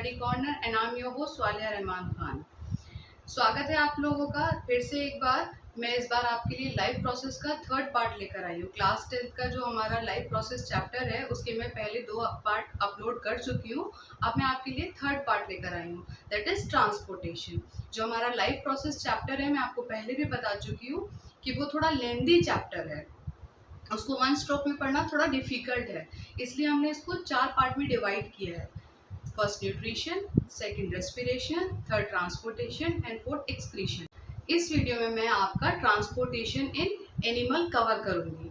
Study corner and I am your host Swaliya Rahman Khan. स्वागत है आप लोगों का फिर से एक बार। मैं इस बार आपके लिए लाइफ प्रोसेस का थर्ड पार्ट लेकर आई हूँ। क्लास 10th का जो हमारा लाइफ प्रोसेस चैप्टर है उसके मैं पहले 2 पार्ट अपलोड कर चुकी हूँ। अब मैं आपके लिए थर्ड पार्ट लेकर आई हूँ, दैट इज ट्रांसपोर्टेशन। जो हमारा लाइफ प्रोसेस चैप्टर है मैं आपको पहले भी बता चुकी हूँ कि वो थोड़ा लेंदी चैप्टर है, उसको वन स्ट्रोक में पढ़ना थोड़ा डिफिकल्ट है, इसलिए हमने इसको 4 पार्ट में डिवाइड किया है। First nutrition, second respiration, third transportation and fourth excretion. इस वीडियो में मैं आपका ट्रांसपोर्टेशन इन एनिमल कवर करूंगी।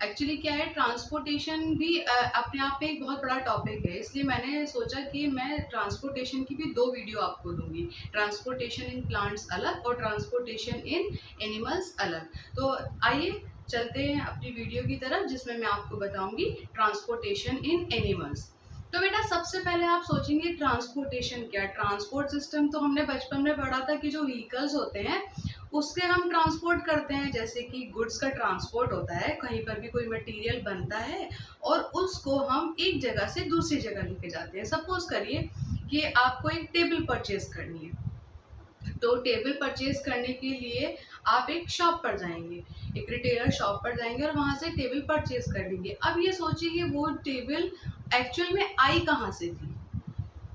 एक्चुअली क्या है, ट्रांसपोर्टेशन भी अपने आप में एक बहुत बड़ा टॉपिक है, इसलिए मैंने सोचा कि मैं ट्रांसपोर्टेशन की भी 2 वीडियो आपको दूंगी। ट्रांसपोर्टेशन इन प्लांट्स अलग और ट्रांसपोर्टेशन इन एनिमल्स अलग। तो आइए चलते हैं अपनी वीडियो की तरफ, जिसमें मैं आपको बताऊंगी ट्रांसपोर्टेशन इन एनिमल्स। तो बेटा सबसे पहले आप सोचेंगे ट्रांसपोर्टेशन क्या। ट्रांसपोर्ट सिस्टम तो हमने बचपन में पढ़ा था कि जो व्हीकल्स होते हैं उससे हम ट्रांसपोर्ट करते हैं, जैसे कि गुड्स का ट्रांसपोर्ट होता है, कहीं पर भी कोई मटेरियल बनता है और उसको हम एक जगह से दूसरी जगह लेके जाते हैं। सपोज करिए कि आपको एक टेबल परचेज करनी है, तो टेबल परचेज करने के लिए आप एक शॉप पर जाएंगे, एक रिटेलर शॉप पर जाएंगे और वहाँ से टेबल परचेज कर लेंगे। अब ये सोचिए कि वो टेबल एक्चुअल में आई कहाँ से थी।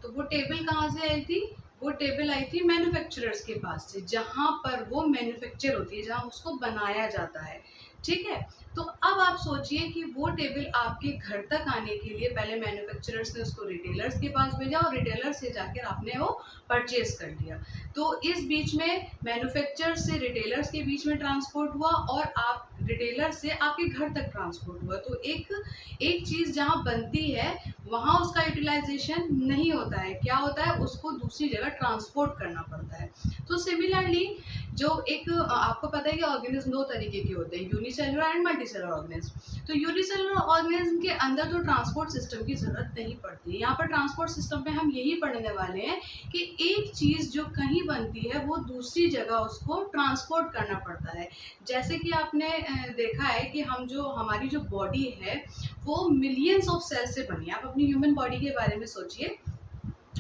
तो वो टेबल कहाँ से आई थी? वो टेबल आई थी मैन्युफैक्चरर्स के पास से, जहाँ पर वो मैन्युफैक्चर होती है, जहाँ उसको बनाया जाता है। ठीक है, तो अब आप सोचिए कि वो टेबल आपके घर तक आने के लिए पहले मैन्युफैक्चरर्स ने उसको रिटेलर्स के पास भेजा और रिटेलर से जाकर आपने वो परचेज कर लिया। तो इस बीच में मैन्युफैक्चर से रिटेलर्स के बीच में ट्रांसपोर्ट हुआ और आप रिटेलर से आपके घर तक ट्रांसपोर्ट हुआ। तो एक चीज़ जहाँ बनती है वहाँ उसका यूटिलाइजेशन नहीं होता है, क्या होता है, उसको दूसरी जगह ट्रांसपोर्ट करना पड़ता है। तो सिमिलरली जो एक आपको पता है कि ऑर्गेनिज्म 2 तरीके के होते हैं, यूनिसेलुलर एंड मल्टीसेलुलर ऑर्गेनिज्म। तो यूनिसेलुलर ऑर्गेनिज्म के अंदर तो ट्रांसपोर्ट सिस्टम की जरूरत नहीं पड़ती है। यहाँ पर ट्रांसपोर्ट सिस्टम में हम यही पढ़ने वाले हैं कि एक चीज़ जो कहीं बनती है वो दूसरी जगह उसको ट्रांसपोर्ट करना पड़ता है। जैसे कि आपने देखा है कि हमारी जो बॉडी है वो मिलियंस ऑफ सेल्स से बनी है। आप अपनी ह्यूमन बॉडी के बारे में सोचिए,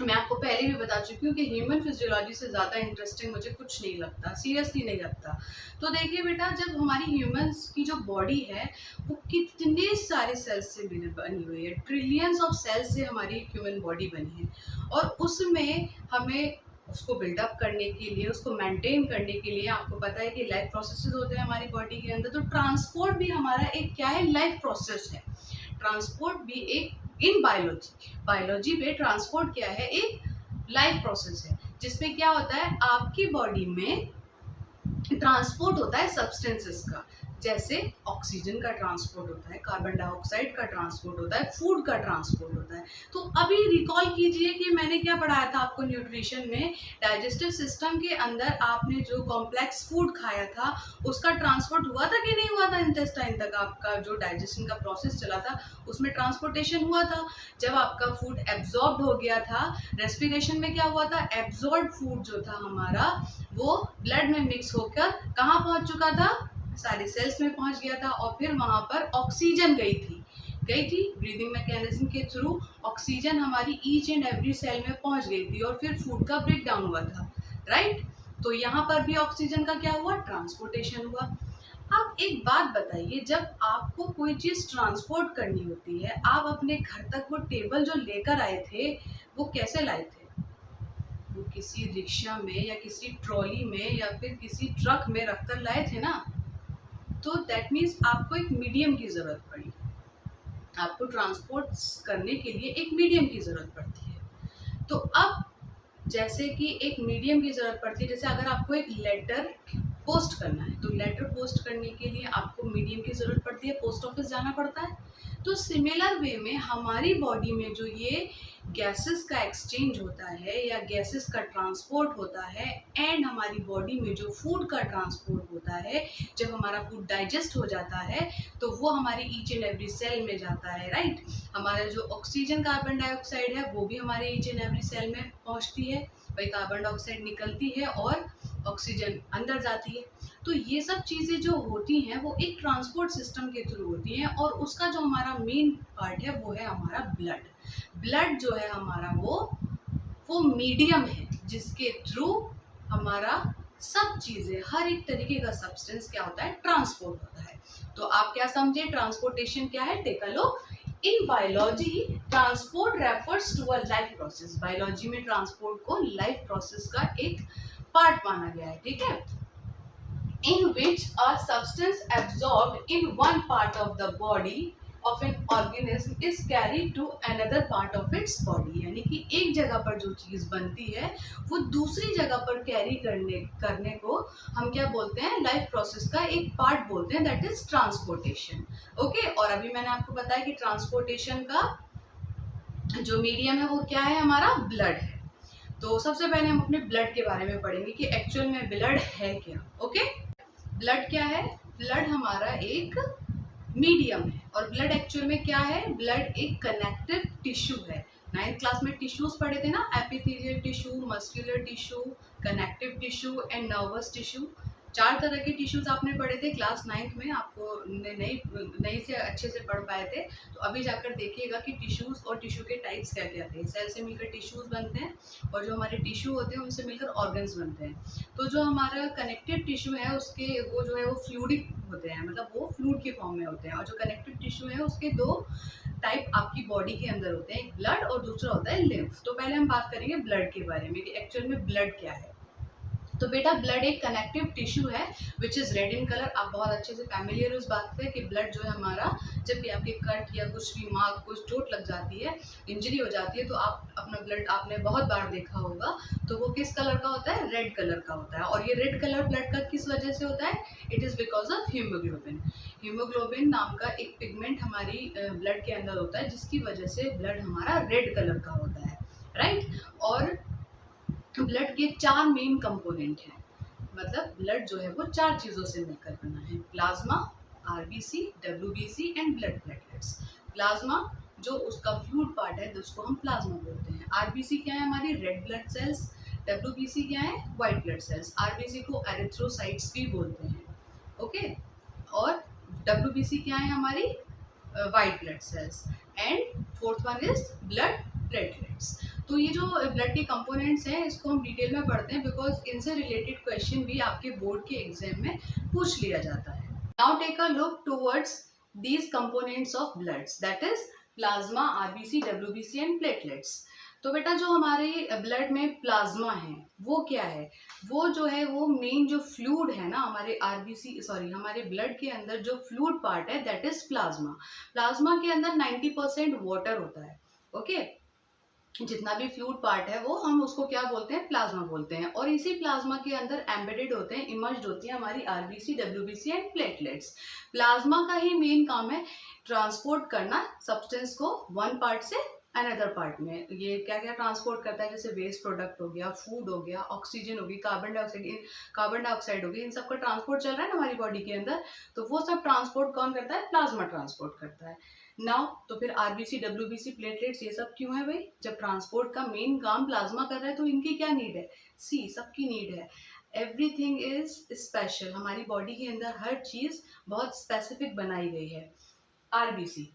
मैं आपको पहले भी बता चुकी हूँ कि ह्यूमन फिजियोलॉजी से ज़्यादा इंटरेस्टिंग मुझे कुछ नहीं लगता, सीरियसली नहीं लगता। तो देखिए बेटा, जब हमारी ह्यूमंस की जो बॉडी है वो कितने सारे सेल्स से बनी हुई है, ट्रिलियंस ऑफ सेल्स से हमारी ह्यूमन बॉडी बनी है, और उसमें हमें उसको बिल्डअप करने के लिए, उसको मेंटेन करने के लिए, आपको पता है कि लाइफ प्रोसेसेस होते हैं हमारी बॉडी के अंदर। तो ट्रांसपोर्ट भी हमारा एक क्या है, लाइफ प्रोसेस है। ट्रांसपोर्ट भी एक इन बायोलॉजी में ट्रांसपोर्ट क्या है, एक लाइफ प्रोसेस है, जिसमें क्या होता है, आपकी बॉडी में ट्रांसपोर्ट होता है सब्सटेंसेस का। जैसे ऑक्सीजन का ट्रांसपोर्ट होता है, कार्बन डाइऑक्साइड का ट्रांसपोर्ट होता है, फूड का ट्रांसपोर्ट होता है। तो अभी रिकॉल कीजिए कि मैंने क्या पढ़ाया था आपको न्यूट्रिशन में। डाइजेस्टिव सिस्टम के अंदर आपने जो कॉम्प्लेक्स फूड खाया था उसका ट्रांसपोर्ट हुआ था कि नहीं हुआ था इंटेस्टाइन तक? आपका जो डाइजेशन का प्रोसेस चला था उसमें ट्रांसपोर्टेशन हुआ था। जब आपका फूड एब्जॉर्ब हो गया था, रेस्पिरेशन में क्या हुआ था, एब्जॉर्ब फूड जो था हमारा वो ब्लड में मिक्स होकर कहाँ पहुँच चुका था, सारे सेल्स में पहुंच गया था, और फिर वहां पर ऑक्सीजन गई थी ब्रीदिंग मैकेनिज्म के थ्रू। ऑक्सीजन हमारी ईच एंड एवरी सेल में पहुंच गई थी और फिर फूड का ब्रेक डाउन हुआ था, राइट। तो यहाँ पर भी ऑक्सीजन का क्या हुआ, ट्रांसपोर्टेशन हुआ। अब एक बात बताइए, जब आपको कोई चीज़ ट्रांसपोर्ट करनी होती है, आप अपने घर तक वो टेबल जो लेकर आए थे वो कैसे लाए थे? वो किसी रिक्शा में या किसी ट्रॉली में या फिर किसी ट्रक में रखकर लाए थे ना। तो दैट मीन्स आपको एक मीडियम की ज़रूरत पड़ी, आपको ट्रांसपोर्ट करने के लिए एक मीडियम की ज़रूरत पड़ती है। तो अब जैसे कि एक मीडियम की ज़रूरत पड़ती है, जैसे अगर आपको एक लेटर पोस्ट करना है, तो लेटर पोस्ट करने के लिए आपको मीडियम की ज़रूरत पड़ती है, पोस्ट ऑफिस जाना पड़ता है। तो सिमिलर वे में हमारी बॉडी में जो ये गैसेस का एक्सचेंज होता है या गैसेस का ट्रांसपोर्ट होता है, एंड हमारी बॉडी में जो फूड का ट्रांसपोर्ट होता है, जब हमारा फूड डाइजेस्ट हो जाता है तो वो हमारी ईच एंड एवरी सेल में जाता है, राइट। हमारा जो ऑक्सीजन कार्बन डाइऑक्साइड है वो भी हमारे ईच एंड एवरी सेल में पहुंचती है, वही कार्बन डाइऑक्साइड निकलती है और ऑक्सीजन अंदर जाती है। तो ये सब चीज़ें जो होती हैं वो एक ट्रांसपोर्ट सिस्टम के थ्रू होती हैं, और उसका जो हमारा मेन पार्ट है वो है हमारा ब्लड। ब्लड जो है हमारा वो वो मीडियम है जिसके थ्रू हमारा सब चीज़ें, हर एक तरीके का सब्सटेंस क्या होता है, ट्रांसपोर्ट होता है। तो आप क्या समझे ट्रांसपोर्टेशन क्या है? Take a look. In biology transport refers to a life process. Biology में ट्रांसपोर्ट को लाइफ प्रोसेस का एक पार्ट माना गया है, ठीक है। In which a substance absorbed in one part of the body of an organism is carried to another part of its body। यानी कि एक जगह पर जो चीज़ बनती है वो दूसरी जगह पर कैरी करने को हम क्या बोलते हैं, लाइफ प्रोसेस का एक पार्ट बोलते हैं, दैट इज ट्रांसपोर्टेशन। ओके, और अभी मैंने आपको बताया कि ट्रांसपोर्टेशन का जो मीडियम है वो क्या है, हमारा ब्लड है। तो सबसे पहले हम अपने ब्लड के बारे में पढ़ेंगे कि एक्चुअल में ब्लड है क्या। ओके, ब्लड क्या है? ब्लड हमारा एक मीडियम है। और ब्लड एक्चुअल में क्या है? ब्लड एक कनेक्टिव टिश्यू है। 9th क्लास में टिश्यूज पढ़े थे ना, epithelial tissue, muscular tissue, connective tissue and nervous tissue. 4 तरह के टिश्यूज आपने पढ़े थे क्लास 9th में, आपको नई से अच्छे से पढ़ पाए थे। तो अभी जाकर देखिएगा कि टिश्यूज और टिश्यू के टाइप्स क्या क्या थे। सेल से मिलकर टिश्यूज बनते हैं और जो हमारे टिश्यू होते हैं उनसे मिलकर ऑर्गन्स बनते हैं। तो जो हमारा कनेक्टिव टिश्यू है उसके वो जो है वो फ्लूइडिक होते हैं, मतलब वो फ्लूइड के फॉर्म में होते हैं। और जो कनेक्टिव टिश्यू है उसके 2 टाइप आपकी बॉडी के अंदर होते हैं, एक ब्लड और दूसरा होता है लिम्फ। तो पहले हम बात करेंगे ब्लड के बारे में कि एक्चुअल में ब्लड क्या है। तो बेटा ब्लड एक कनेक्टिव टिश्यू है which is red in colour. आप बहुत अच्छे से फैमिलियर उस बात पे कि ब्लड जो है हमारा, जब भी आपके कट या कुछ भी मार्क कुछ चोट लग जाती है, इंजरी हो जाती है, तो आप अपना ब्लड आपने बहुत बार देखा होगा, तो वो किस कलर का होता है? रेड कलर का होता है। और ये रेड कलर ब्लड का किस वजह से होता है? It is because of haemoglobin. Haemoglobin नाम का एक पिगमेंट हमारी ब्लड के अंदर होता है जिसकी वजह से ब्लड हमारा रेड कलर का होता है, राइट। और ब्लड के 4 मेन कंपोनेंट हैं, मतलब ब्लड जो है वो 4 चीज़ों से मिलकर बना है, plasma, RBC, WBC and blood platelets. Plasma जो उसका फ्लूइड पार्ट है उसको हम प्लाज्मा बोलते हैं। आरबीसी क्या है? हमारी रेड ब्लड सेल्स। डब्ल्यूबीसी क्या है? White blood cells. आरबीसी को एरिथ्रोसाइट्स भी बोलते हैं, ओके। और डब्ल्यूबीसी क्या है? हमारी white blood cells. And fourth one is blood platelets. तो ये जो ब्लड के कंपोनेंट्स हैं इसको हम डिटेल में पढ़ते हैं बिकॉज इनसे रिलेटेड क्वेश्चन भी आपके बोर्ड के एग्जाम में पूछ लिया जाता है। Now take a look towards these components of bloods, that is plasma, RBC, WBC and platelets. तो बेटा जो हमारे ब्लड में प्लाज्मा है वो क्या है? वो जो है वो मेन जो फ्लूइड है ना हमारे हमारे ब्लड के अंदर जो फ्लूइड पार्ट है दैट इज प्लाज्मा। प्लाज्मा के अंदर 90% वाटर होता है, ओके। जितना भी फ्लूइड पार्ट है वो हम उसको क्या बोलते हैं? प्लाज्मा बोलते हैं। और इसी प्लाज्मा के अंदर एम्बेडेड होते हैं, इमर्ज्ड होती है हमारी RBC, WBC and platelets. Plasma का ही मेन काम है ट्रांसपोर्ट करना सब्सटेंस को वन पार्ट से अनदर पार्ट में। ये क्या क्या ट्रांसपोर्ट करता है? जैसे वेस्ट प्रोडक्ट हो गया, फूड हो गया, ऑक्सीजन होगी, कार्बन डाइऑक्साइड होगी, इन सब का ट्रांसपोर्ट चल रहा है ना हमारी बॉडी के अंदर। तो वो सब ट्रांसपोर्ट कौन करता है? प्लाज्मा ट्रांसपोर्ट करता है। नाउ तो फिर आरबीसी, डब्ल्यूबीसी, प्लेटलेट्स ये सब क्यों है भाई? जब ट्रांसपोर्ट का मेन काम प्लाज्मा कर रहा है तो इनकी क्या नीड है? सी, सबकी नीड है। Everything is special. हमारी बॉडी के अंदर हर चीज बहुत स्पेसिफिक बनाई गई है। आरबीसी,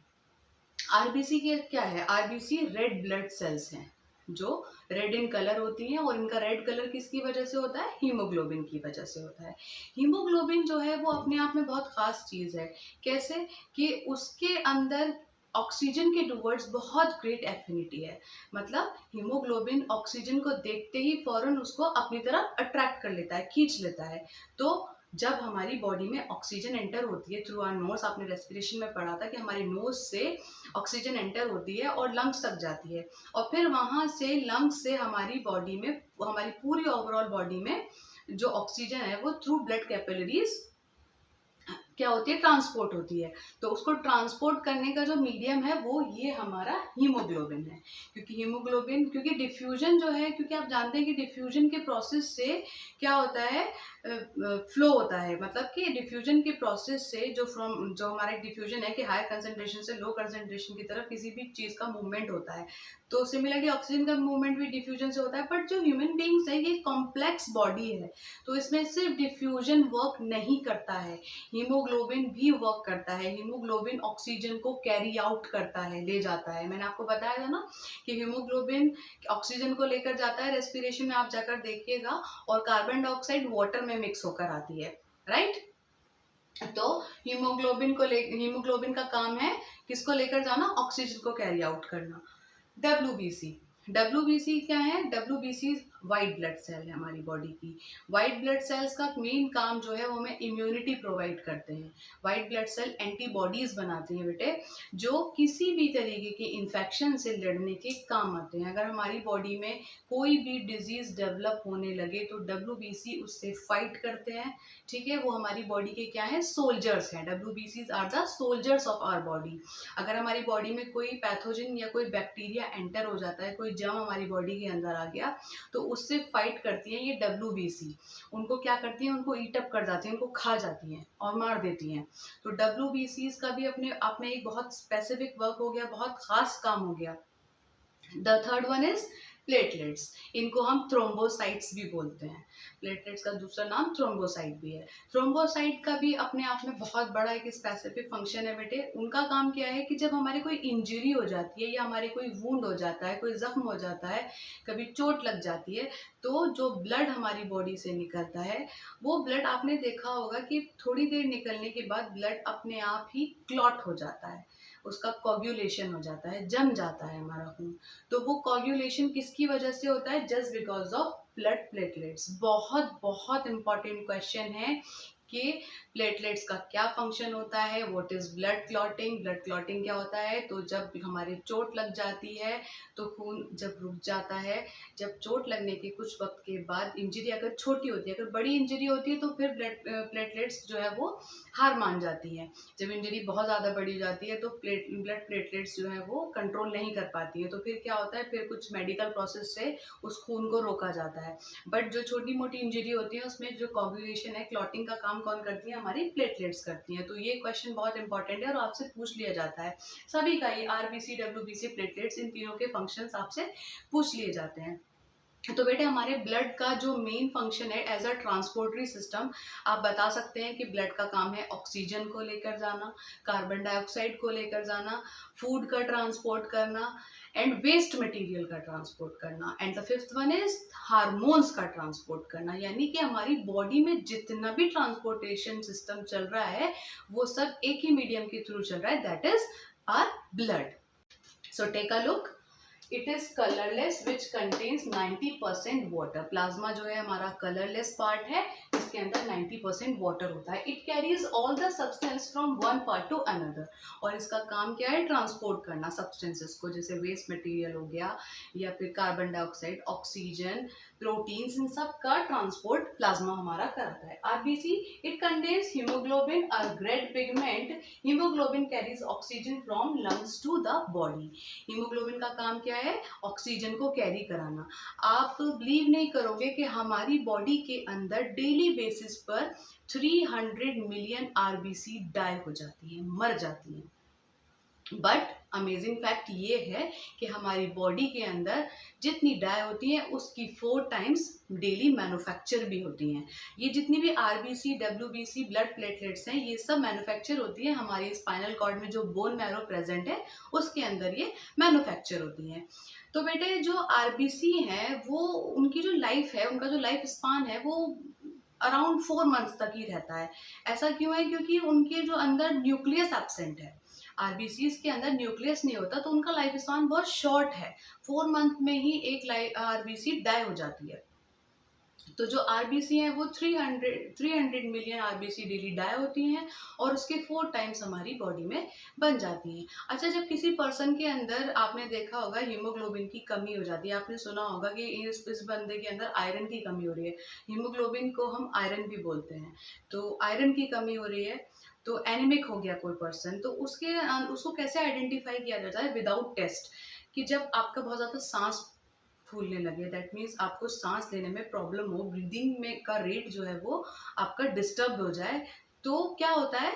आरबीसी के क्या है? आरबीसी रेड ब्लड सेल्स हैं जो रेड इन कलर होती हैं। और इनका रेड कलर किसकी वजह से होता है? हीमोग्लोबिन की वजह से होता है। हीमोग्लोबिन जो है वो अपने आप में बहुत खास चीज़ है। कैसे? कि उसके अंदर ऑक्सीजन के टूवर्ड्स बहुत ग्रेट एफिनिटी है। मतलब हीमोग्लोबिन ऑक्सीजन को देखते ही फौरन उसको अपनी तरफ अट्रैक्ट कर लेता है, खींच लेता है। तो जब हमारी बॉडी में ऑक्सीजन एंटर होती है थ्रू आवर नोज, आपने रेस्पिरेशन में पढ़ा था कि हमारे नोज से ऑक्सीजन एंटर होती है और लंग्स तक जाती है, और फिर वहाँ से लंग्स से हमारी बॉडी में, हमारी पूरी ओवरऑल बॉडी में जो ऑक्सीजन है वो थ्रू ब्लड कैपिलरीज क्या होती है? ट्रांसपोर्ट होती है। तो उसको ट्रांसपोर्ट करने का जो मीडियम है वो ये हमारा हीमोग्लोबिन है। क्योंकि डिफ्यूजन जो है, क्योंकि आप जानते हैं कि डिफ्यूजन के प्रोसेस से क्या होता है? फ्लो होता है। मतलब कि डिफ्यूजन के प्रोसेस से जो हमारा डिफ्यूजन है कि हाई कंसंट्रेशन से लो कंसंट्रेशन की तरफ किसी भी चीज़ का मूवमेंट होता है, तो सिमिलरली ऑक्सीजन का मूवमेंट भी डिफ्यूजन से होता है। बट जो ह्यूमन बींग्स है ये कॉम्प्लेक्स बॉडी है, तो इसमें सिर्फ डिफ्यूजन वर्क नहीं करता है, हीमोग्लोबिन भी वर्क करता है। हीमोग्लोबिन ऑक्सीजन को कैरी आउट करता है, ले जाता है। मैंने आपको बताया था ना कि हीमोग्लोबिन ऑक्सीजन को लेकर जाता है, रेस्पिरेशन में आप जाकर देखिएगा, और कार्बन डाइऑक्साइड वाटर में मिक्स होकर आती है, राइट। तो हीमोग्लोबिन का काम है किसको लेकर जाना, ऑक्सीजन को कैरी आउट करना। डब्ल्यूबीसी क्या है, डब्ल्यूबीसी वाइट ब्लड सेल है हमारी बॉडी की। वाइट ब्लड सेल्स का मेन काम जो है वो हमें इम्यूनिटी प्रोवाइड करते हैं। वाइट ब्लड सेल एंटीबॉडीज बनाते हैं बेटे, जो किसी भी तरीके के इन्फेक्शन से लड़ने के काम आते हैं। अगर हमारी बॉडी में कोई भी डिजीज डेवलप होने लगे तो डब्ल्यूबीसी उससे फाइट करते हैं, ठीक है। वो हमारी बॉडी के क्या है, सोल्जर्स हैं। डब्ल्यूबीसीज are the soldiers of our body. अगर हमारी बॉडी में कोई पैथोजन या कोई बैक्टीरिया एंटर हो जाता है, कोई जर्म हमारी बॉडी के अंदर आ गया, तो उससे फाइट करती हैं ये डब्ल्यूबीसी। उनको क्या करती हैं, उनको ईट अप कर जाती हैं, उनको खा जाती हैं और मार देती हैं। तो डब्ल्यूबीसीज का भी अपने आप में एक बहुत स्पेसिफिक वर्क हो गया, बहुत खास काम हो गया। The third one is platelets. इनको हम थ्रोम्बोसाइट्स भी बोलते हैं। प्लेटलेट्स का दूसरा नाम थ्रोम्बोसाइट भी है। थ्रोम्बोसाइट का भी अपने आप में बहुत बड़ा एक स्पेसिफिक फंक्शन है बेटे। उनका काम क्या है कि जब हमारे कोई इंजरी हो जाती है या हमारे कोई वूंड हो जाता है, कोई जख्म हो जाता है, कभी चोट लग जाती है, तो जो ब्लड हमारी बॉडी से निकलता है, वो ब्लड आपने देखा होगा कि थोड़ी देर निकलने के बाद ब्लड अपने आप ही क्लॉट हो जाता है, उसका कोगुलेशन हो जाता है, जम जाता है हमारा खून। तो वो कोगुलेशन किसकी वजह से होता है, just because of blood platelets. बहुत बहुत इंपॉर्टेंट क्वेश्चन है कि प्लेटलेट्स का क्या फंक्शन होता है, what is blood clotting. Blood clotting क्या होता है, तो जब हमारे चोट लग जाती है तो खून जब रुक जाता है, जब चोट लगने के कुछ वक्त के बाद, इंजरी अगर छोटी होती है, अगर बड़ी इंजरी होती है तो फिर प्लेटलेट्स जो है वो हार मान जाती है। जब इंजरी बहुत ज़्यादा बड़ी हो जाती है तो ब्लड प्लेटलेट्स जो है वो कंट्रोल नहीं कर पाती है, तो फिर क्या होता है, फिर कुछ मेडिकल प्रोसेस से उस खून को रोका जाता है। बट जो छोटी मोटी इंजरी होती है उसमें जो कोगुलेशन है, क्लॉटिंग का काम कौन करती है, हमारी प्लेटलेट्स करती हैं। तो ये क्वेश्चन बहुत इंपॉर्टेंट है और आपसे पूछ लिया जाता है सभी का, ये आरबीसी, डब्ल्यूबीसी, प्लेटलेट्स, इन तीनों के फंक्शंस आपसे पूछ लिए जाते हैं। तो बेटे हमारे ब्लड का जो मेन फंक्शन है एज अ ट्रांसपोर्टरी सिस्टम, आप बता सकते हैं कि ब्लड का काम है ऑक्सीजन को लेकर जाना, कार्बन डाइऑक्साइड को लेकर जाना, फूड का ट्रांसपोर्ट करना, एंड वेस्ट मटेरियल का ट्रांसपोर्ट करना, and the fifth one is hormones का ट्रांसपोर्ट करना। यानी कि हमारी बॉडी में जितना भी ट्रांसपोर्टेशन सिस्टम चल रहा है वो सब एक ही मीडियम के थ्रू चल रहा है, that is our blood. So take a look, it is colourless which contains 90% water. Plasma जो है हमारा कलरलेस पार्ट है, इसके अंदर 90% वाटर होता है। It carries all the substance from one part two another, और इसका काम क्या है, ट्रांसपोर्ट करना सब्सटेंसेस को, जैसे वेस्ट मटेरियल हो गया या फिर कार्बन डाइऑक्साइड, ऑक्सीजन, प्रोटीन्स, इन सब का ट्रांसपोर्ट प्लाज्मा हमारा करता है। RBC, it contains haemoglobin, a red pigment. Haemoglobin carries oxygen from lungs to the body. Haemoglobin का काम क्या है, ऑक्सीजन को कैरी कराना। आप बिलीव नहीं करोगे कि हमारी बॉडी के अंदर डेली बेसिस पर 300 मिलियन आरबीसी डाई हो जाती है, मर जाती है। बट अमेजिंग फैक्ट ये है कि हमारी बॉडी के अंदर जितनी डाई होती है उसकी 4 टाइम्स डेली मैन्युफैक्चर भी होती हैं। ये जितनी भी आरबीसी, डब्ल्यूबीसी, ब्लड प्लेटलेट्स हैं, ये सब मैन्युफैक्चर होती है हमारी स्पाइनल कॉर्ड में, जो बोन मैरो प्रेजेंट है उसके अंदर ये मैन्युफैक्चर होती हैं। तो बेटे जो आरबीसी हैं वो, उनकी जो लाइफ है, उनका जो लाइफ स्पान है वो अराउंड 4 मंथ्स तक ही रहता है। ऐसा क्यों है, क्योंकि उनके जो अंदर न्यूक्लियस एब्सेंट है, आरबीसीज के अंदर न्यूक्लियस नहीं होता, तो उनका लाइफ स्पान बहुत शॉर्ट है। 4 मंथ में ही एक आरबीसी डाई हो जाती है। तो जो आरबीसी हैं वो 300 मिलियन आरबीसी डेली डाई होती हैं और उसके 4 टाइम्स हमारी बॉडी में बन जाती हैं। अच्छा, जब किसी पर्सन के अंदर आपने देखा होगा हीमोग्लोबिन की कमी हो जाती है, आपने सुना होगा कि इस बंदे के अंदर आयरन की कमी हो रही है, हीमोग्लोबिन को हम आयरन भी बोलते हैं, तो आयरन की कमी हो रही है, तो एनीमिक हो गया कोई पर्सन, तो उसको कैसे आइडेंटिफाई किया जाता है, विदाउट टेस्ट। कि जब आपका बहुत ज़्यादा सांस फूलने लगे, दैट मीन्स आपको सांस लेने में प्रॉब्लम हो, ब्रीदिंग में का रेट जो है वो आपका डिस्टर्ब हो जाए, तो क्या होता है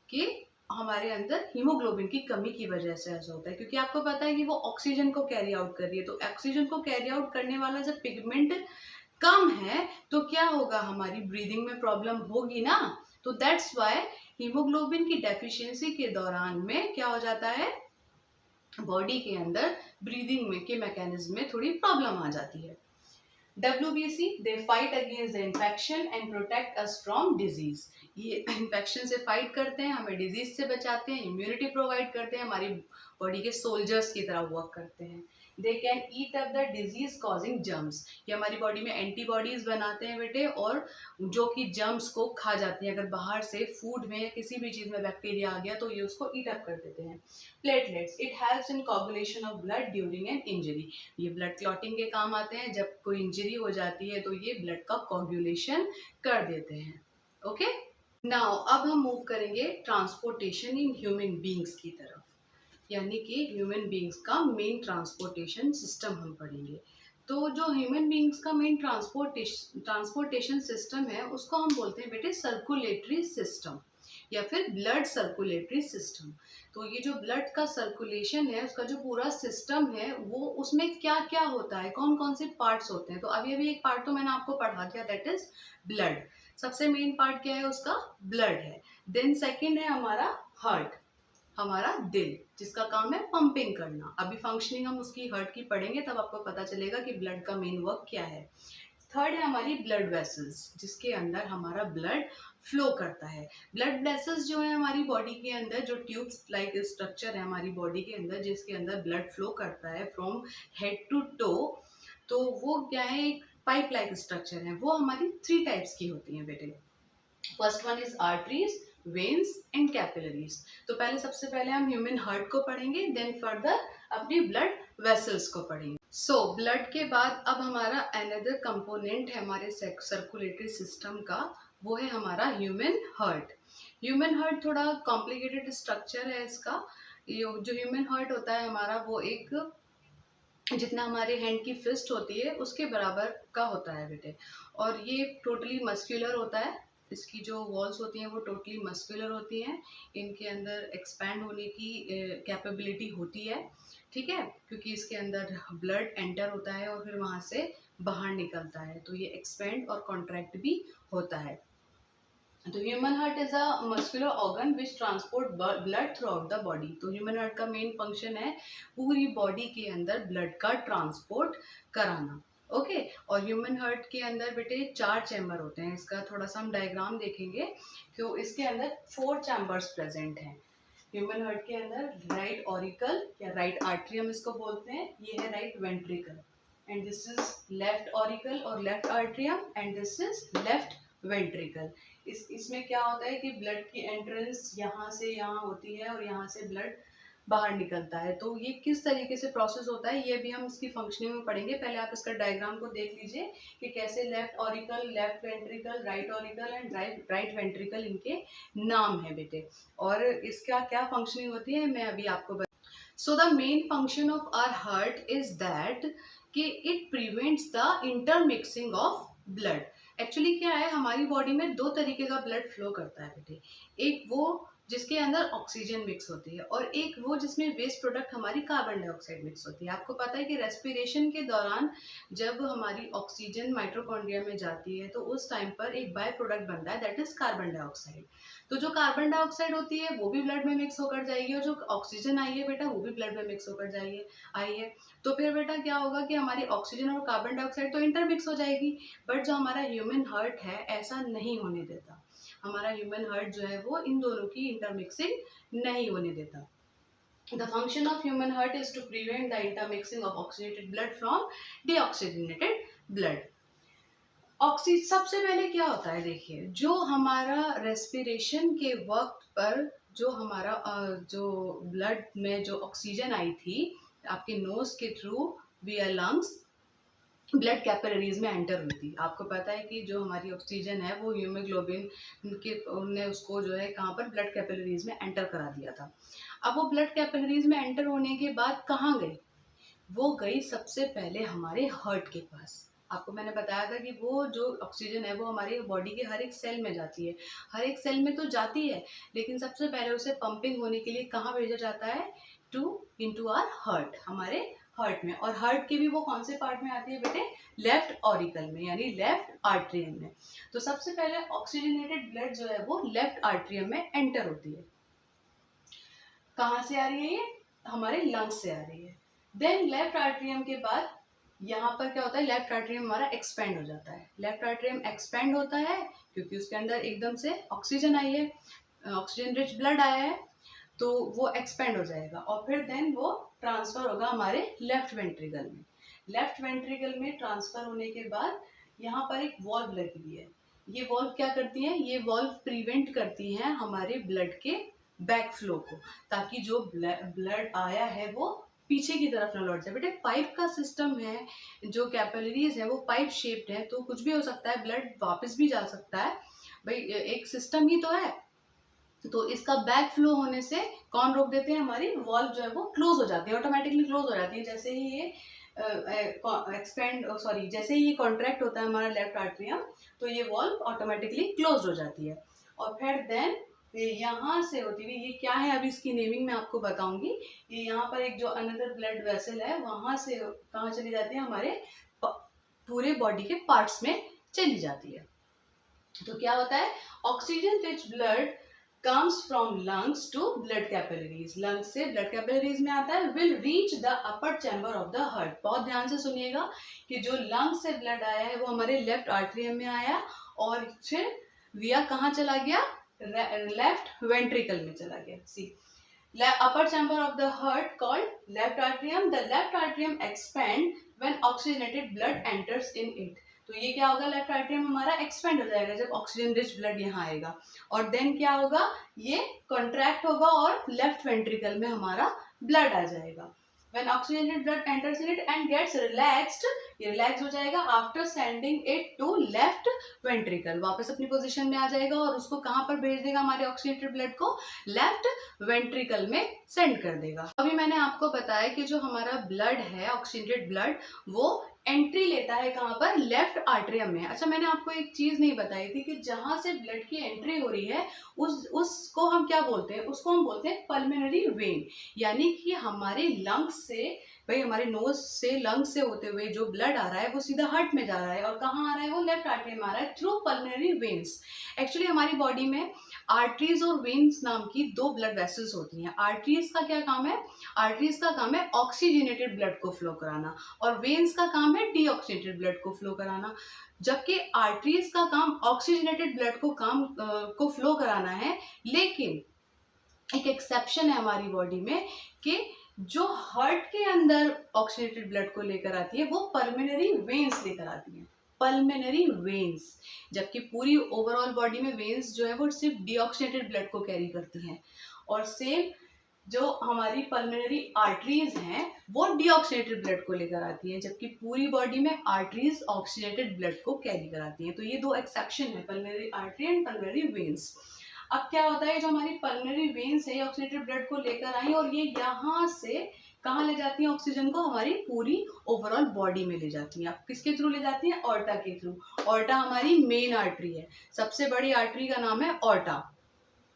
कि हमारे अंदर हीमोग्लोबिन की कमी की वजह से ऐसा होता है, क्योंकि आपको पता है कि वो ऑक्सीजन को कैरी आउट कर रही है। तो ऑक्सीजन को कैरी आउट करने वाला जब पिगमेंट कम है तो क्या होगा, हमारी ब्रीदिंग में प्रॉब्लम होगी ना। तो दैट्स वाई हीमोग्लोबिन की डेफिशिएंसी के दौरान में क्या हो जाता है, बॉडी के अंदर ब्रीदिंग में के मैकेनिज्म में थोड़ी प्रॉब्लम आ जाती है। WBC they fight against the infection and protect us from disease। ये इन्फेक्शन से फाइट करते हैं, हमें डिजीज से बचाते हैं, इम्यूनिटी प्रोवाइड करते हैं, हमारी बॉडी के सोल्जर्स की तरह वर्क करते हैं। They can eat up the disease causing germs, ये हमारी बॉडी में एंटीबॉडीज बनाते हैं बेटे, और जो कि जर्म्स को खा जाती हैं। अगर बाहर से फूड में या किसी भी चीज़ में बैक्टीरिया आ गया तो ये उसको ईट अप कर देते हैं। Platelets, it helps in coagulation of blood during an injury, ये ब्लड क्लॉटिंग के काम आते हैं। जब कोई इंजरी हो जाती है तो ये ब्लड का कोगुलेशन कर देते हैं। ओके, नाउ अब हम मूव करेंगे ट्रांसपोर्टेशन इन ह्यूमन बींग्स की तरफ, यानी कि ह्यूमन बींग्स का मेन ट्रांसपोर्टेशन सिस्टम हम पढ़ेंगे। तो जो ह्यूमन बींग्स का मेन ट्रांसपोर्टेशन सिस्टम है उसको हम बोलते हैं बेटे सर्कुलेटरी सिस्टम या फिर ब्लड सर्कुलेटरी सिस्टम। तो ये जो ब्लड का सर्कुलेशन है उसका जो पूरा सिस्टम है वो उसमें क्या क्या होता है, कौन कौन से पार्ट्स होते हैं। तो अभी अभी एक पार्ट तो मैंने आपको पढ़ा दिया, दैट इज ब्लड। सबसे मेन पार्ट क्या है उसका, ब्लड है। देन सेकेंड है हमारा हार्ट, हमारा दिल, जिसका काम है पंपिंग करना। अभी फंक्शनिंग हम उसकी हार्ट की पढ़ेंगे तब आपको पता चलेगा कि ब्लड का मेन वर्क क्या है। थर्ड है हमारी ब्लड वेसल्स, जिसके अंदर हमारा ब्लड फ्लो करता है। ब्लड वेसल्स जो है हमारी बॉडी के अंदर, जो ट्यूब्स लाइक स्ट्रक्चर है हमारी बॉडी के अंदर जिसके अंदर ब्लड फ्लो करता है फ्रॉम हेड टू टो, तो वो क्या है, एक पाइप लाइक स्ट्रक्चर है। वो हमारी 3 टाइप्स की होती हैं बेटे। First one is arteries, veins and capillaries. तो पहले सबसे पहले हम ह्यूमन हार्ट को पढ़ेंगे, देन फर्दर अपनी ब्लड वेसल्स को पढ़ेंगे। सो ब्लड के बाद अब हमारा अनदर कंपोनेंट है हमारे सर्कुलेटरी सिस्टम का, वो है हमारा ह्यूमन हार्ट। ह्यूमन हार्ट थोड़ा कॉम्प्लिकेटेड स्ट्रक्चर है इसका। जो ह्यूमन हार्ट होता है हमारा वो एक, जितना हमारे हैंड की फिस्ट होती है उसके बराबर का होता है बेटे, और ये टोटली मस्क्यूलर होता है। इसकी जो वॉल्स होती हैं वो टोटली मस्कुलर होती हैं, इनके अंदर एक्सपैंड होने की कैपेबिलिटी होती है, ठीक है, क्योंकि इसके अंदर ब्लड एंटर होता है और फिर वहाँ से बाहर निकलता है, तो ये एक्सपेंड और कॉन्ट्रैक्ट भी होता है। तो human heart is a muscular organ which transport blood through out the body. तो ह्यूमन हार्ट का मेन फंक्शन है पूरी बॉडी के अंदर ब्लड का ट्रांसपोर्ट कराना। ओके और ह्यूमन हार्ट के अंदर बेटे 4 चैम्बर होते हैं। इसका थोड़ा सा हम डायग्राम देखेंगे, तो इसके अंदर 4 चैम्बर्स प्रेजेंट हैं ह्यूमन हार्ट के अंदर। राइट ऑरिकल या राइट आर्ट्रियम इसको बोलते हैं, ये है right ventricle, and this is left auricle और left atrium, and this is left ventricle. इसमें क्या होता है कि ब्लड की एंट्रेंस यहाँ से यहाँ होती है और यहाँ से ब्लड बाहर निकलता है। तो ये किस तरीके से प्रोसेस होता है ये भी हम इसकी फंक्शनिंग में पढ़ेंगे। पहले आप इसका डायग्राम को देख लीजिए कि कैसे left auricle, left ventricle, right auricle and right ventricle इनके नाम है बेटे, और इसका क्या फंक्शनिंग होती है मैं अभी आपको so the main function of our heart is that कि it prevents the intermixing of blood. Actually क्या है, हमारी बॉडी में 2 तरीके का ब्लड फ्लो करता है बेटे, एक वो जिसके अंदर ऑक्सीजन मिक्स होती है और एक वो जिसमें वेस्ट प्रोडक्ट हमारी कार्बन डाइऑक्साइड मिक्स होती है। आपको पता है कि रेस्पिरेशन के दौरान जब हमारी ऑक्सीजन माइटोकॉन्ड्रिया में जाती है तो उस टाइम पर एक बाय प्रोडक्ट बनता है, दैट इज कार्बन डाइऑक्साइड। तो जो कार्बन डाइऑक्साइड होती है वो भी ब्लड में मिक्स होकर जाएगी और जो ऑक्सीजन आई है बेटा वो भी ब्लड में मिक्स होकर आई है। तो फिर बेटा क्या होगा कि हमारी ऑक्सीजन और कार्बन डाइऑक्साइड तो इंटरमिक्स हो जाएगी, बट जो हमारा ह्यूमन हार्ट है ऐसा नहीं होने देता। हमारा ह्यूमन हार्ट जो है वो इन दोनों की इंटरमिक्सिंग नहीं होने देता। The function of human heart is to prevent the intermixing of oxygenated blood from deoxygenated blood. सबसे पहले क्या होता है देखिए, जो हमारा रेस्पिरेशन के वक्त पर जो हमारा जो ब्लड में जो ऑक्सीजन आई थी आपके नोज के थ्रू विया लंग्स ब्लड कैपिलरीज में एंटर हुई थी। आपको पता है कि जो हमारी ऑक्सीजन है वो हीमोग्लोबिन के ने उसको जो है कहाँ पर ब्लड कैपिलरीज में एंटर करा दिया था। अब वो ब्लड कैपिलरीज में एंटर होने के बाद कहाँ गई, वो गई सबसे पहले हमारे हार्ट के पास। आपको मैंने बताया था कि वो जो ऑक्सीजन है वो हमारी बॉडी के हर एक सेल में जाती है, हर एक सेल में तो जाती है, लेकिन सबसे पहले उसे पंपिंग होने के लिए कहाँ भेजा जाता है, इनटू आवर हार्ट, हमारे हार्ट में। और हार्ट के भी वो कौन से पार्ट में आती है बेटे, लेफ्ट ऑरिकल में, यानी लेफ्ट आर्ट्रियम में। तो सबसे पहले ऑक्सीजनेटेड ब्लड जो है वो लेफ्ट आर्ट्रियम में एंटर होती है। कहाँ से आ रही है, ये हमारे लंग्स से आ रही है। देन लेफ्ट आर्ट्रियम के बाद यहाँ पर क्या होता है, लेफ्ट आर्ट्रियम हमारा एक्सपेंड हो जाता है। लेफ्ट आर्ट्रियम एक्सपेंड होता है क्योंकि उसके अंदर एकदम से ऑक्सीजन आई है, ऑक्सीजन रिच ब्लड आया है, तो वो एक्सपेंड हो जाएगा और फिर देन वो ट्रांसफर होगा हमारे लेफ्ट वेंट्रिकल में। लेफ्ट वेंट्रिकल में ट्रांसफर होने के बाद यहाँ पर एक वॉल्व लगी हुई है। ये वॉल्व क्या करती है, ये वॉल्व प्रिवेंट करती हैं हमारे ब्लड के बैक फ्लो को, ताकि जो ब्लड आया है वो पीछे की तरफ न लौट जाए। बेटे पाइप का सिस्टम है, जो कैपिलरीज है वो पाइप शेप्ड है, तो कुछ भी हो सकता है, ब्लड वापस भी जा सकता है, भाई एक सिस्टम ही तो है। तो इसका बैक फ्लो होने से कौन रोक देते हैं, हमारी वॉल्व जो है वो क्लोज हो जाती है, ऑटोमेटिकली क्लोज हो जाती है। जैसे ही ये जैसे ही ये कॉन्ट्रैक्ट होता है हमारा लेफ्ट आर्ट्रियम, तो ये वॉल्व ऑटोमेटिकली क्लोज हो जाती है। और फिर देन यहाँ से होती हुई, ये क्या है अभी इसकी नेमिंग मैं आपको बताऊंगी। ये यहाँ पर एक जो अनदर ब्लड वेसल है, वहां से कहाँ चली जाती है, हमारे पूरे बॉडी के पार्ट्स में चली जाती है। तो क्या होता है, oxygen rich blood comes from lungs to blood capillaries, lungs से blood capillaries में आता है, will reach the upper chamber of the heart। बहुत ध्यान से सुनिएगा कि जो lungs से blood आया है वो हमारे लेफ्ट आर्ट्रियम में आया और फिर विया कहाँ चला गया, लेफ्ट वेंट्रिकल में चला गया। सी upper chamber of the heart called left atrium, the left atrium expand when oxygenated blood enters in it। तो ये क्या होगा, लेफ्ट आर्ट्रियम हमारा एक्सपेंड हो जाएगा जब ऑक्सीजन रिच ब्लड यहाँ आएगा, और देन क्या होगा, ये कॉन्ट्रैक्ट होगा और लेफ्ट वेंट्रिकल में हमारा ब्लड आ जाएगा। When oxygenated blood enters in it and gets relaxed, ये रिलैक्स हो जाएगा after sending it to left ventricle, वापस अपनी पोजीशन में आ जाएगा और उसको कहाँ पर भेज देगा, हमारे ऑक्सीजनेटेड ब्लड को लेफ्ट वेंट्रिकल में सेंड कर देगा। अभी मैंने आपको बताया कि जो हमारा ब्लड है, ऑक्सीजनेटेड ब्लड, वो एंट्री लेता है कहाँ पर, लेफ्ट आर्ट्रियम में। अच्छा, मैंने आपको एक चीज नहीं बताई थी कि जहां से ब्लड की एंट्री हो रही है उसको हम क्या बोलते हैं, उसको हम बोलते हैं पल्मोनरी वेन। यानी कि हमारे लंग्स से, भाई हमारे नोज से लंग्स से होते हुए जो ब्लड आ रहा है वो सीधा हार्ट में जा रहा है, और कहाँ आ रहा है, वो लेफ्ट आर्टरी में आ रहा है थ्रू पल्मोनरी वेन्स। एक्चुअली हमारी बॉडी में आर्टरीज और वेन्स नाम की दो ब्लड वेसल्स होती हैं। आर्टरीज का क्या काम है, आर्टरीज का काम है ऑक्सीजनेटेड ब्लड को फ्लो कराना, और वेन्स का काम है डीऑक्सीजनेटेड ब्लड को फ्लो कराना। जबकि आर्टरीज का काम ऑक्सीजनेटेड ब्लड को फ्लो कराना है, लेकिन एक एक्सेप्शन है हमारी बॉडी में कि जो हार्ट के अंदर ऑक्सीजनेटेड ब्लड को लेकर आती है वो पल्मोनरी वेन्स लेकर आती है, पल्मोनरी वेन्स। जबकि पूरी ओवरऑल बॉडी में वेन्स जो है वो सिर्फ डीऑक्सीजनेटेड ब्लड को कैरी करती हैं, और सेम जो हमारी पल्मोनरी आर्टरीज हैं वो डीऑक्सीजनेटेड ब्लड को लेकर आती हैं, जबकि पूरी बॉडी में आर्टरीज ऑक्सीजनेटेड ब्लड को कैरी कराती हैं। तो ये दो एक्सेप्शन है, pulmonary artery and pulmonary veins. अब क्या होता है, जो हमारी पल्मोनरी वेन्स है ऑक्सीजनेटेड ब्लड को लेकर आई और ये यहाँ से कहाँ ले जाती हैं ऑक्सीजन को, हमारी पूरी ओवरऑल बॉडी में ले जाती हैं। अब किसके थ्रू ले जाती हैं, ऑर्टा के थ्रू। ऑर्टा हमारी मेन आर्टरी है, सबसे बड़ी आर्टरी का नाम है ऑर्टा,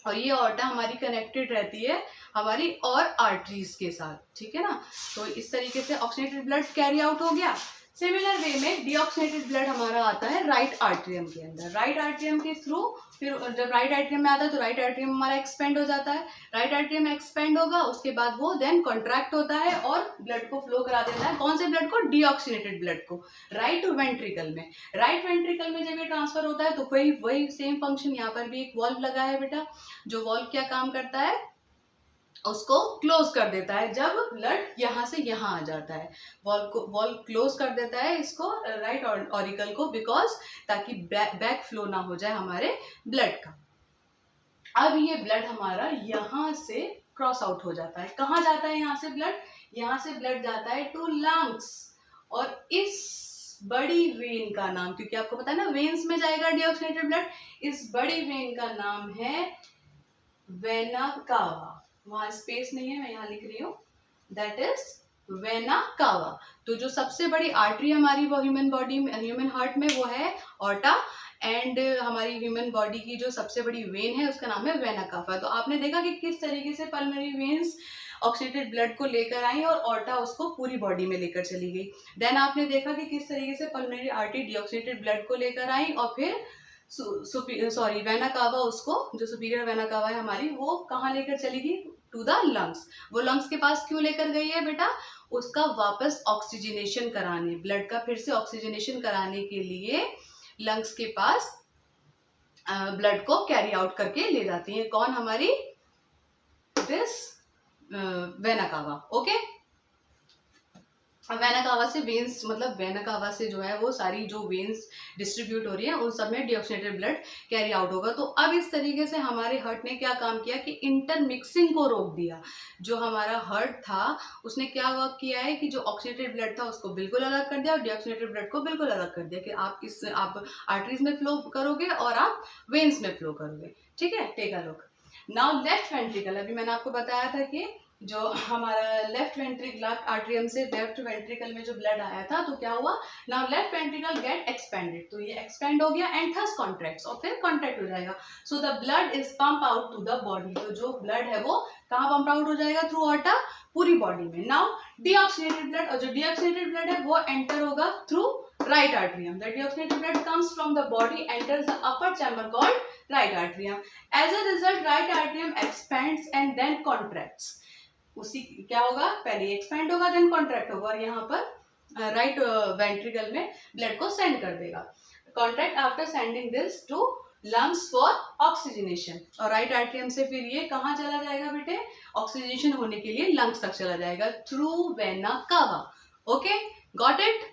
और ये ऑर्टा हमारी कनेक्टेड रहती है हमारी और आर्टरीज के साथ, ठीक है ना। तो इस तरीके से ऑक्सीजनेटेड ब्लड कैरी आउट हो गया। सिमिलर वे में डीऑक्सीजनेटेड ब्लड हमारा आता है राइट आर्ट्रियम के अंदर, राइट आर्ट्रियम के थ्रू। फिर जब राइट आर्ट्रियम में आता है तो राइट आर्ट्रियम हमारा एक्सपेंड हो जाता है, राइट आर्ट्रियम एक्सपेंड होगा, उसके बाद वो देन कॉन्ट्रैक्ट होता है और ब्लड को फ्लो करा देता है। कौन से ब्लड को, डीऑक्सीजनेटेड ब्लड को, राइट वेंट्रिकल में। राइट वेंट्रिकल में जब ये ट्रांसफर होता है तो वही सेम फंक्शन, यहाँ पर भी एक वॉल्व लगा है बेटा, जो वॉल्व क्या काम करता है, उसको क्लोज कर देता है जब ब्लड यहाँ से यहाँ आ जाता है। वॉल्व क्लोज कर देता है इसको, राइट ऑरिकल को, बिकॉज ताकि बैक फ्लो ना हो जाए हमारे ब्लड का। अब ये ब्लड हमारा यहाँ से क्रॉस आउट हो जाता है। कहाँ जाता है यहाँ से ब्लड, यहाँ से ब्लड जाता है टू लंग्स, और इस बड़ी वेन का नाम, क्योंकि आपको पता है ना वेन्स में जाएगा डीऑक्सीजनेटेड ब्लड, इस बड़ी वेन का नाम है वेना कावा। वहां स्पेस नहीं है, मैं यहाँ लिख रही हूँ, दैट इज वेना कावा। तो जो सबसे बड़ी आर्टरी हमारी वो ह्यूमन बॉडी में, ह्यूमन हार्ट में, वो है ऑर्टा। एंड हमारी ह्यूमन बॉडी की जो सबसे बड़ी वेन है उसका नाम है वेना कावा। तो आपने देखा कि किस तरीके से पल्मोनरी वेन्स ऑक्सीडेटेड ब्लड को लेकर आई और ऑर्टा उसको पूरी बॉडी में लेकर चली गई। देन आपने देखा कि किस तरीके से पल्मोनरी आर्टरी डीऑक्सीडेटेड ब्लड को लेकर आई और फिर वेना कावा उसको, जो सुपीरियर वेना कावा है हमारी, वो कहाँ लेकर चली गई? To the lungs. वो लंग्स के पास क्यों लेकर गई है बेटा? उसका वापस ऑक्सीजनेशन कराने, ब्लड का फिर से ऑक्सीजनेशन कराने के लिए लंग्स के पास ब्लड को कैरी आउट करके ले जाती है। कौन? हमारी this vena cava. Okay, vena cava से वेन्स, मतलब वेना कावा से जो है वो सारी जो वेन्स डिस्ट्रीब्यूट हो रही है उन सब में डीऑक्सीडेटेड ब्लड कैरी आउट होगा। तो अब इस तरीके से हमारे हार्ट ने क्या काम किया कि इंटरमिक्सिंग को रोक दिया। जो हमारा हार्ट था उसने क्या वर्क किया है कि जो ऑक्सीडेटेड ब्लड था उसको बिल्कुल अलग कर दिया और डीऑक्सीडेटेड ब्लड को बिल्कुल अलग कर दिया कि आप आर्टरीज में फ्लो करोगे और आप वेन्स में फ्लो करोगे। ठीक है, take a look now left ventricle. अभी मैंने आपको बताया था कि जो हमारा लेफ्ट वेंट्रिकल आर्टरियम से लेफ्ट वेंट्रिकल में जो ब्लड आया था तो क्या हुआ? Now left ventricle get expanded, तो ये एक्सपेंड हो गया एंड थस कॉन्ट्रैक्ट्स, और फिर कॉन्ट्रैक्ट हो जाएगा। So the blood is pump out to the body. तो जो ब्लड है वो कहाँ पंप आउट हो जाएगा? थ्रू ऑर्टा, पूरी बॉडी में। नाउ डीऑक्सीडेटेड ब्लड, और जो डीऑक्सीडेटेड ब्लड है वो एंटर होगा through right atrium. The deoxygenated blood comes from the body, enters the upper chamber called right atrium. As a result, right atrium expands and then contracts. उसी क्या होगा? पहले expand होगा देन कॉन्ट्रैक्ट होगा और यहाँ पर राइट वेंट्रिकल में ब्लड को सेंड कर देगा। Contract after sending this to lungs for oxygenation. और राइट एट्रियम से फिर ये कहाँ चला जाएगा बेटे? ऑक्सीजनेशन होने के लिए लंग्स तक चला जाएगा through vena cava. Okay, got it?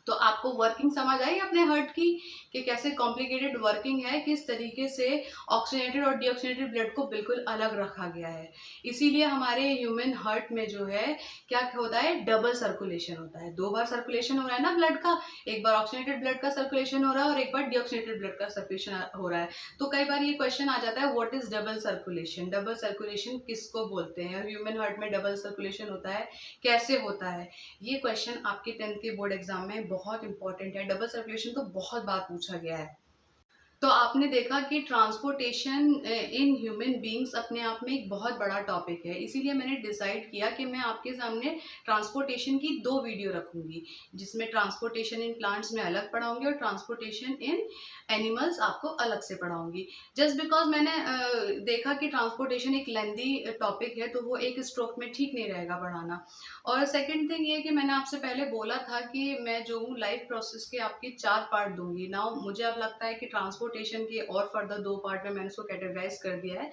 तो आपको वर्किंग समझ आई अपने हार्ट की कि कैसे कॉम्प्लिकेटेड वर्किंग है, किस तरीके से ऑक्सीजनेटेड और डीऑक्सीजनेटेड ब्लड को बिल्कुल अलग रखा गया है। इसीलिए हमारे ह्यूमन हार्ट में जो है क्या होता है? डबल सर्कुलेशन होता है। 2 बार सर्कुलेशन हो रहा है ना ब्लड का, एक बार ऑक्सीजनेटेड ब्लड का सर्कुलेशन हो रहा है और एक बार डीऑक्सीजनेटेड ब्लड का सर्कुलेशन हो रहा है। तो कई बार ये क्वेश्चन आ जाता है, what is double circulation? Double circulation किसको बोलते हैं? ह्यूमन हार्ट में डबल सर्कुलेशन होता है, कैसे होता है? ये क्वेश्चन आपके 10th के बोर्ड एग्जाम में बहुत इंपॉर्टेंट है। डबल सर्कुलेशन तो बहुत बार पूछा गया है। तो आपने देखा कि ट्रांसपोर्टेशन इन ह्यूमन बींग्स अपने आप में एक बहुत बड़ा टॉपिक है। इसीलिए मैंने डिसाइड किया कि मैं आपके सामने ट्रांसपोर्टेशन की 2 वीडियो रखूंगी, जिसमें ट्रांसपोर्टेशन इन प्लांट्स में अलग पढ़ाऊंगी और ट्रांसपोर्टेशन इन एनिमल्स आपको अलग से पढ़ाऊंगी। जस्ट बिकॉज मैंने देखा कि ट्रांसपोर्टेशन एक लेंदी टॉपिक है तो वो एक स्ट्रोक में ठीक नहीं रहेगा पढ़ाना। और सेकेंड थिंग ये कि मैंने आपसे पहले बोला था कि मैं जो हूँ लाइफ प्रोसेस के आपके 4 पार्ट दूंगी। नाउ मुझे अब लगता है कि ट्रांसपोर्टेशन के और फर्दर 2 पार्ट में मैंने उसको कैटेगराइज कर दिया है।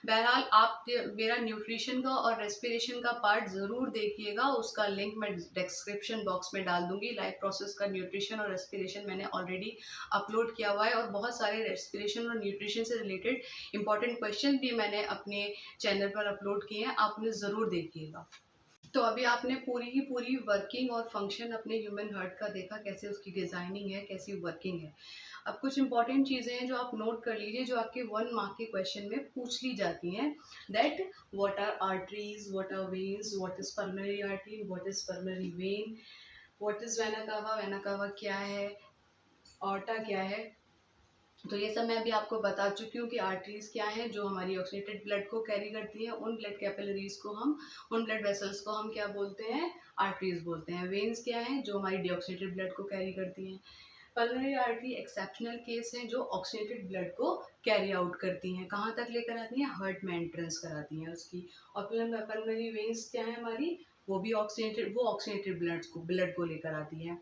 बहरहाल आप मेरा न्यूट्रिशन का और रेस्पिरेशन का पार्ट ज़रूर देखिएगा, उसका लिंक मैं डिस्क्रिप्शन बॉक्स में डाल दूंगी। लाइफ प्रोसेस का न्यूट्रिशन और रेस्पिरेशन मैंने ऑलरेडी अपलोड किया हुआ है और बहुत सारे रेस्पिरेशन और न्यूट्रिशन से रिलेटेड इंपॉर्टेंट क्वेश्चन भी मैंने अपने चैनल पर अपलोड किए हैं, आप उन्हें ज़रूर देखिएगा। तो अभी आपने पूरी की पूरी वर्किंग और फंक्शन अपने ह्यूमन हार्ट का देखा, कैसे उसकी डिज़ाइनिंग है, कैसी वर्किंग है। अब कुछ इंपॉर्टेंट चीज़ें हैं जो आप नोट कर लीजिए, जो आपके 1 मार्क के क्वेश्चन में पूछ ली जाती हैं। That what are arteries, what are veins, what is pulmonary artery, what is pulmonary vein, what is vena cava, vena cava क्या है, ऑर्टा क्या है। तो ये सब मैं अभी आपको बता चुकी हूँ कि आर्टरीज क्या हैं, जो हमारी ऑक्सीडेटेड ब्लड को कैरी करती हैं। उन ब्लड कैपिलरीज को हम, उन ब्लड वेसल्स को हम क्या बोलते हैं? आर्टरीज बोलते हैं। वेन्स क्या हैं? जो हमारी डीऑक्सीडेटेड ब्लड को कैरी करती हैं। पल्मोनरी आर्टरी एक्सेप्शनल केस हैं जो ऑक्सीडेटेड ब्लड को कैरी आउट करती हैं, कहाँ तक लेकर आती हैं? हार्ट में एंट्रेंस कराती हैं उसकी। और पल्मोनरी वेन्स क्या है हमारी? वो भी ऑक्सीडेटेड ब्लड को लेकर आती हैं,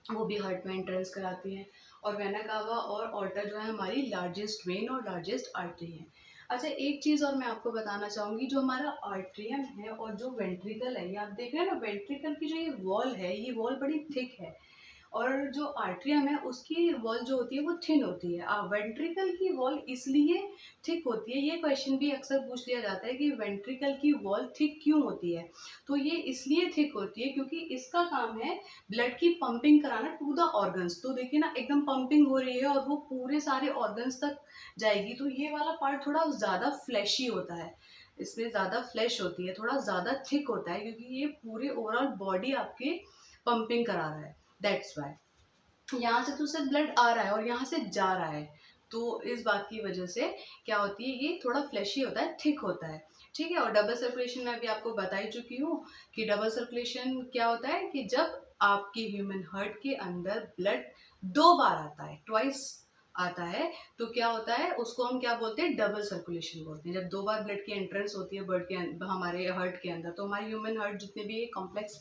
वो भी हार्ट में एंट्रेंस कराती हैं। और वेना कावा और ऑर्टा जो है हमारी लार्जेस्ट वेन और लार्जेस्ट आर्टरी है। अच्छा, एक चीज़ और मैं आपको बताना चाहूँगी, जो हमारा आर्ट्रियम है और जो वेंट्रिकल है, ये आप देख रहे हैं ना, वेंट्रिकल की जो ये वॉल है, ये वॉल बड़ी थिक है और जो आर्ट्रियम है उसकी वॉल जो होती है वो थिन होती है। वेंट्रिकल की वॉल इसलिए थिक होती है, ये क्वेश्चन भी अक्सर पूछ लिया जाता है कि वेंट्रिकल की वॉल थिक क्यों होती है। तो ये इसलिए थिक होती है क्योंकि इसका काम है ब्लड की पंपिंग कराना टू द ऑर्गन्स। तो देखिए ना, एकदम पंपिंग हो रही है और वो पूरे सारे ऑर्गन्स तक जाएगी, तो ये वाला पार्ट थोड़ा ज़्यादा फ्लैशी होता है। इसमें ज़्यादा फ्लैश होती है, थोड़ा ज़्यादा थिक होता है, क्योंकि ये पूरे ओवरऑल बॉडी आपके पंपिंग करा रहा है, दैट्स वाई। यहाँ से तो सिर्फ ब्लड आ रहा है और यहाँ से जा रहा है, तो इस बात की वजह से क्या होती है, ये थोड़ा फ्लैशी होता है, थिक होता है, ठीक है। और डबल सर्कुलेशन में अभी आपको बता ही चुकी हूँ कि डबल सर्कुलेशन क्या होता है कि जब आपके ह्यूमन हार्ट के अंदर ब्लड 2 बार आता है, ट्वाइस आता है, तो क्या होता है, उसको हम क्या बोलते हैं, डबल सर्कुलेशन बोलते हैं। जब 2 बार ब्लड की एंट्रेंस होती है ब्लड के हमारे हार्ट के अंदर, तो हमारे ह्यूमन हार्ट जितने भी कॉम्प्लेक्स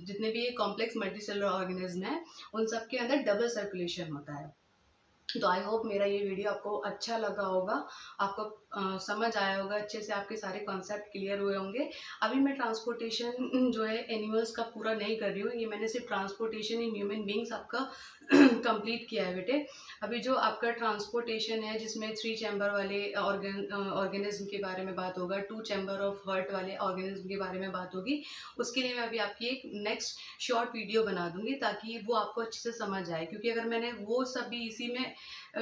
जितने भी ये कॉम्प्लेक्स मल्टी सेलुलर ऑर्गेनिज्म है, उन सब के अंदर डबल सर्कुलेशन होता है। तो आई होप मेरा ये वीडियो आपको अच्छा लगा होगा, आपको समझ आया होगा अच्छे से, आपके सारे कॉन्सेप्ट क्लियर हुए होंगे। अभी मैं ट्रांसपोर्टेशन जो है एनिमल्स का पूरा नहीं कर रही हूँ, ये मैंने सिर्फ ट्रांसपोर्टेशन इन ह्यूमन बींग्स आपका कंप्लीट किया है बेटे। अभी जो आपका ट्रांसपोर्टेशन है जिसमें 3 चैम्बर वाले ऑर्गेनिज्म के बारे में बात होगा, 2 चैम्बर ऑफ हार्ट वाले ऑर्गेनिज्म के बारे में बात होगी, उसके लिए मैं अभी आपकी एक नेक्स्ट शॉर्ट वीडियो बना दूंगी ताकि वो आपको अच्छे से समझ आए, क्योंकि अगर मैंने वो सब भी इसी में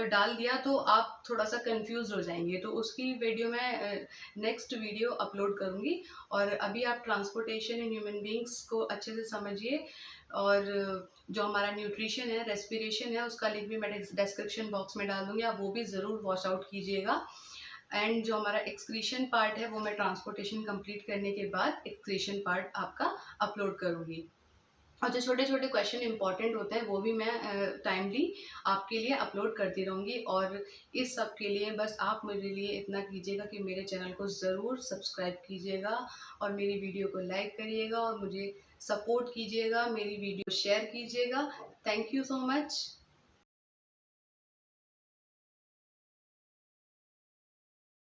डाल दिया तो आप थोड़ा सा कंफ्यूज हो जाएंगे, तो उसकी वीडियो मैं नेक्स्ट वीडियो अपलोड करूंगी। और अभी आप ट्रांसपोर्टेशन इन ह्यूमन बींग्स को अच्छे से समझिए, और जो हमारा न्यूट्रिशन है, रेस्पिरेशन है, उसका लिंक भी मैं डिस्क्रिप्शन बॉक्स में डाल दूंगी, आप वो भी ज़रूर वॉच आउट कीजिएगा। एंड जो हमारा एक्सक्रीशन पार्ट है वो मैं ट्रांसपोर्टेशन कंप्लीट करने के बाद एक्सक्रीशन पार्ट आपका अपलोड करूँगी। और जो छोटे छोटे क्वेश्चन इंपॉर्टेंट होते हैं वो भी मैं टाइमली आपके लिए अपलोड करती रहूँगी। और इस सब के लिए बस आप मेरे लिए इतना कीजिएगा कि मेरे चैनल को ज़रूर सब्सक्राइब कीजिएगा और मेरी वीडियो को लाइक करिएगा और मुझे सपोर्ट कीजिएगा, मेरी वीडियो शेयर कीजिएगा। Thank you so much.